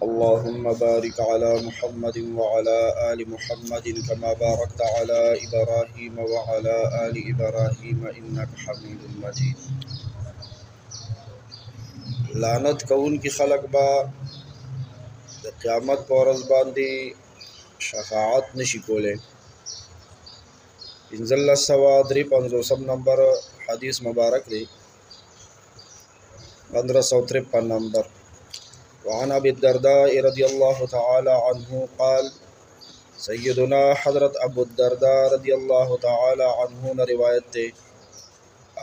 اللهم بارك على محمد وعلى آل محمد كما باركت على إبراهيم وعلى آل إبراهيم إنك حميد مجيد. لعنت کون کی خلق با د قیامت پر ورځ باندې شفاعت نشي کوله. انزل سوا 53 نمبر حدیث مبارک دی 1553 نمبر. وعن ابي الدرداء رضي الله تعالى عنه قال سيدنا حضرت ابو الدرداء رضي الله تعالى عنه نے روایت تے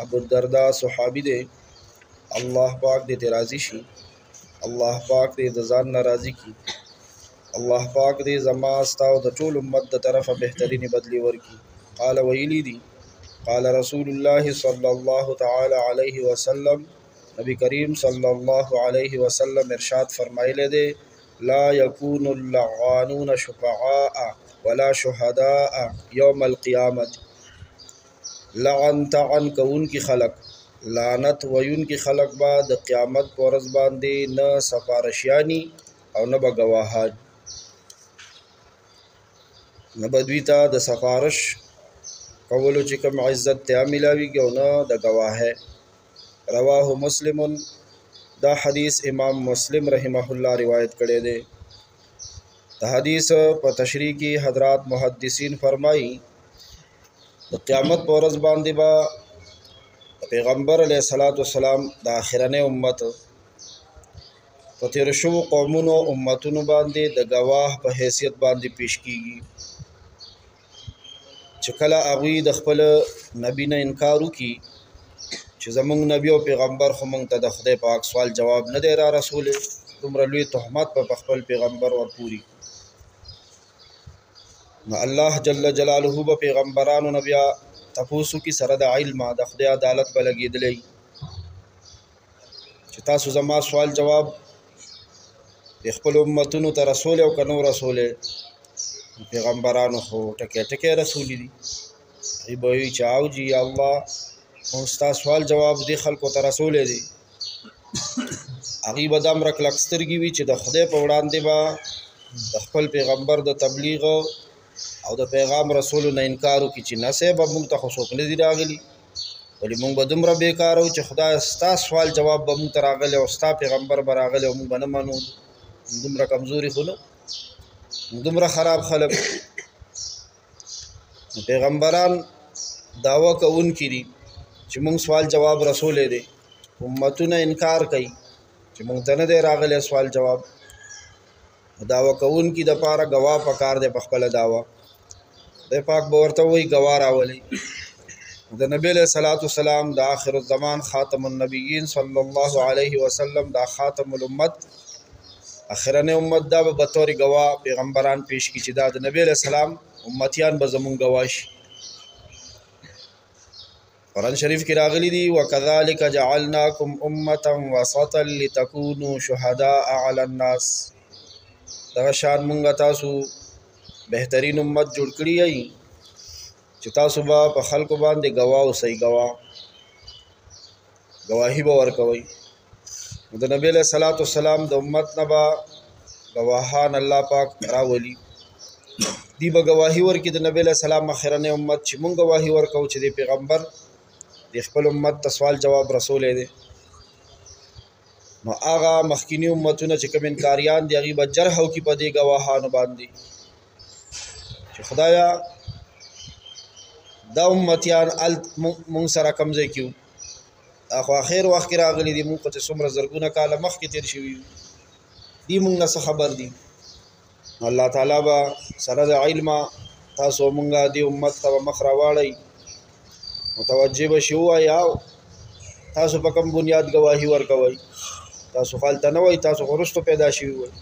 ابو الدرداء صحابی دے اللہ پاک دے راضی شي اللہ پاک دے ځان ناراضی کی اللہ پاک دے زما استا او د ټول امت د طرفه بهترین بدلی ورکی. قال ویلی دی قال رسول الله صلی الله تعالی علیہ وسلم نبی کریم صلی اللہ علیہ وسلم ارشاد فرمائلے دے لا یکون اللعانون شفعاء ولا شهداء یوم القیامت. لعن تعن کون کی خلق لعنت ویون کی خلق با د قیامت پر ورځ باندې نه سفارشیانی او نه بگواهان نه بدویتا د سفارش کولو چې کوم عزت ته ملاویږي او نه د گواهه. رواه مسلم دا حدیث امام مسلم رحمه الله روایت کړی دی. دا حدیث په تشریح کې حضرات محدثین فرمایي د قیامت پر ورځ باندې با پیغمبر علیه الصلاۃ والسلام د اخرنه امت په تیر شو قومونو امتونو باندې د گواه په حیثیت باندې پیش کیږي چې کله هغه د خپل نبی نه انکار وکي چې زمونږ نبی او پیغمبر خو مونږ ته د خدای پاک سوال جواب نه دی را رسول دومره لوی تهمت په خپل پیغمبر ورپوري. نو الله جل جلاله په پیغمبرانو نبیا تاسو کی سره د علم د خدای عدالت په لګیدلې چې تاسو زما سوال جواب د خپل امتونو ته رسول او کنو رسول پیغمبرانو خو ټکه ټکه رسول دي ای به چاو جی الله اوستا سوال جواب دی خلکو ته رسول دي هغه بدام رک لکسترګي وی چې د خدای په وړاندې با د خپل پیغمبر د تبلیغ او د پیغام رسول نه انکار وکړي چې نسبه موږ ته خو څوک نه دی راغلی ولی موږ به دومره بیکار او چې خدای ستا سوال جواب به موږ ته راغلی او ستا پیغمبر به راغلی او موږ به نه منو. دومره کمزوري خو نه دومره خراب خلک پیغمبران دعوه کوونکي دي چې موږ سوال جواب رسول دی امتونه انکار کوي چې موږ ته نه دی راغلی سوال جواب. دعوه کوونکي د پاره گواه پکار دی په خپل دعوه د پاک به ورته وایي گواه راولي. د نبی علیہ الصلوۃ والسلام د آخر الزمان خاتم النبیین صلی الله علیه وسلم دا خاتم الامت اخرنه امت دا به بطور گواه پیغمبران پیش کی چې دا د نبی علیہ السلام امتیان به زمون گواش. قرآن شریف کې راغلی دی وکذالک جعلناکم امه وسطا لتكونوا شهداء علی الناس. دا شان مونږ تاسو بهترین امت جوړ کړی ای چې تاسو په خلکو باندې گواه او صحیح گواهی به ورکوي. د نبی علیہ الصلوۃ والسلام د امت نه با گواهان الله پاک راولي دی به گواهی ورکړي د نبی علیہ السلام اخرنه امت چې مونږ گواهی ورکو چې د پیغمبر د خپل امت ته سوال جواب رسول دی. نو هغه مخکینی امتونه چې کوم انکاریان دی هغه به جرح او کی په دې گواهانو باندې چې خدایا دا امتیان مونږ سره کمزې کیو اخو اخر وخت راغلي دي مونږ ته څومره زرګونه کاله مخکې تیر شوی دي مونږ نه خبر دي. الله تعالی با سره د علم تاسو مونږه دی امت ته مخ راواړی متوجه بشو یا تاسو په کوم بنیاد گواهی ورکوي تاسو خالته نه وای تاسو ورستو پیدا شوی وای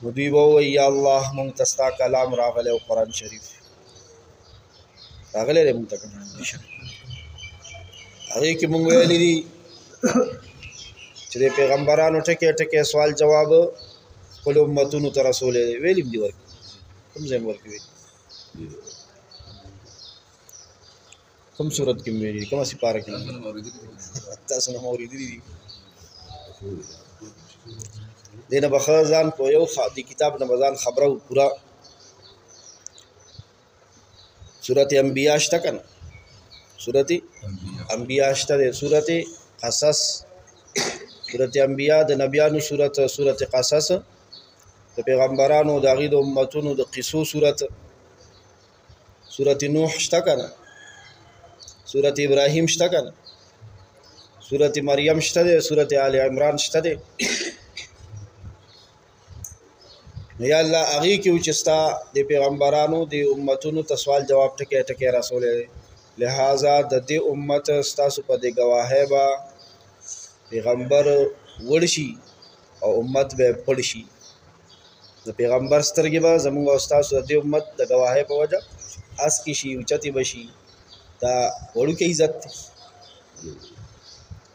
نو دی وای یا الله مونږ تستا کلام راغله او قران شریف راغله مونږ ته هغه کې مونږ ویلې دي چې د پیغمبرانو ټکي ټکي سوال جواب خپل امتونو ته رسول ویلې دی ورک کوم ځای ورکوي کوم صورت کې ویلې کومه سپاره کې تاسو نه مورید دي دینه بخزان په یو دی کتاب نه بزان خبره پورا سورۃ انبیاء شته کنه سورۃ انبیاء شته سورۃ قصص سورۃ انبیاء د نبیانو سورۃ قصص د پیغمبرانو د غید امتونو د قصو سورۃ نوح شته کنه سورۃ ابراهیم شته کنه سورۃ مریم شته سورۃ آل عمران شته یا الله هغه کې وچستا د پیغمبرانو د امتونو ته سوال جواب ټکي رسول لہذا د دې امت ستاسو په د گواهه با پیغمبر ورشي او امت به پړشي د پیغمبر سترګې به زموږ او ستاسو د دې امت د گواهه په وجه اس کی شي اوچتي بشي دا وړو کې عزت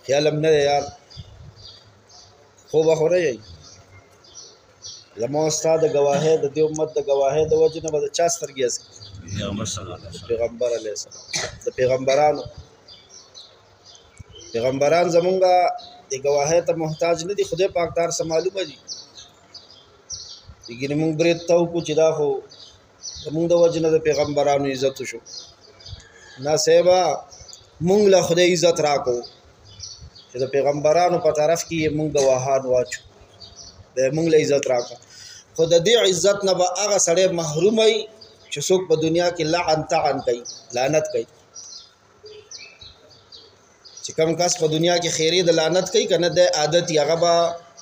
خیال هم نه یار خو به خوره یې زموږ استاد د گواهه د دې امت د گواهه د وجه نه به چا سترګې اس پیغمبر علیه السلام د پیغمبران زمونږه د گواهه ته محتاج نه دي خدای پاک دار سم معلومه دي یګینه مونږ برې ته کو چې دا خو زمونږ د وجه نه د پیغمبرانو عزت شو نه سیبا مونږ له خدای عزت راکو چې د پیغمبرانو په طرف کې مونږ گواهان واچو د مونږ له عزت راکو خو د دې عزت نه به هغه سړی محروم وي چې څوک په دنیا کې لعن کوي لعنت کوي چې کوم کس په دنیا کې خیری د لعنت کوي کنه د عادت هغه به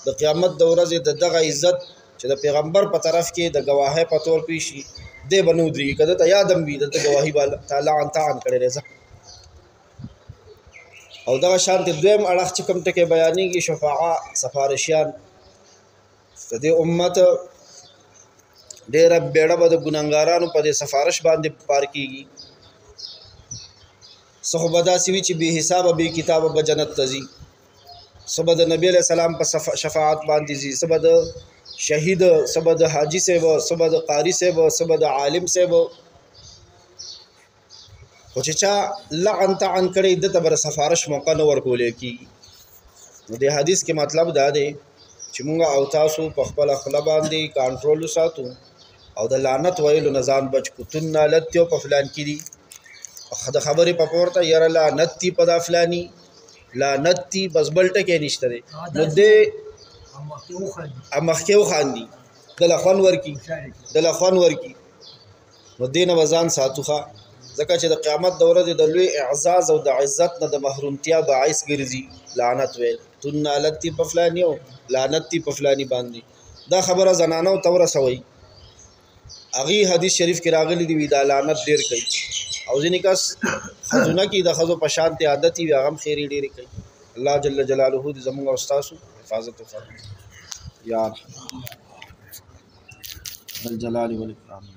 د قیامت د ورځې د دغه عزت چې د پیغمبر په طرف کې د گواهه په تور پیشي د بنودري کده ته یادم وي د گواهی بالا تعالی عن کړي رضا او دغه شانت دویم اړه چې کوم ټکي بیانېږي شفاعه سفارشیان د دې امت ډېر بیړه به د ګناګارانو په دې سفارش باندې پار کیږي صحبدا سوي چې به حساب به کتاب به جنت تزي سبد نبی علیہ السلام په شفاعت باندې زی سبد شهید سبد حاجی صاحب سبد قاری صاحب سبد عالم صاحب خو چې چا لعن تعن کړي د تبر سفارش موقع نه ورکول کی نو د حدیث کې مطلب دا دی چې موږ او تاسو په خپل خپل باندې کنټرول ساتو او د لعنت ویلو نزان بچ کو تن لتیو په فلان کې دي خد خبرې په پورته یاره لعنت تی په دا فلانی لعنت تی بس بلټه کې نشته دی نو دې امخکیو خاندي د لخوان ورکی نو دینه وزن ساتوخه ځکه چې د قیامت د ورځې د لوی اعزاز او د عزت نه د محرومتیا باعث ګرځي لعنت ویل تن لتی په فلانی او لعنت تی په فلانی باندې دا خبره زنانو تور سوي اغي حدیث شریف کې راغلي دی دا لعنت ډیر کوي او ځینې کس خزونه کې د خزو په شان ته عادت وي هغه خیری ډیر کوي الله جل جلاله دې زموږ او تاسو حفاظت وکړي یا الجلال والاکرام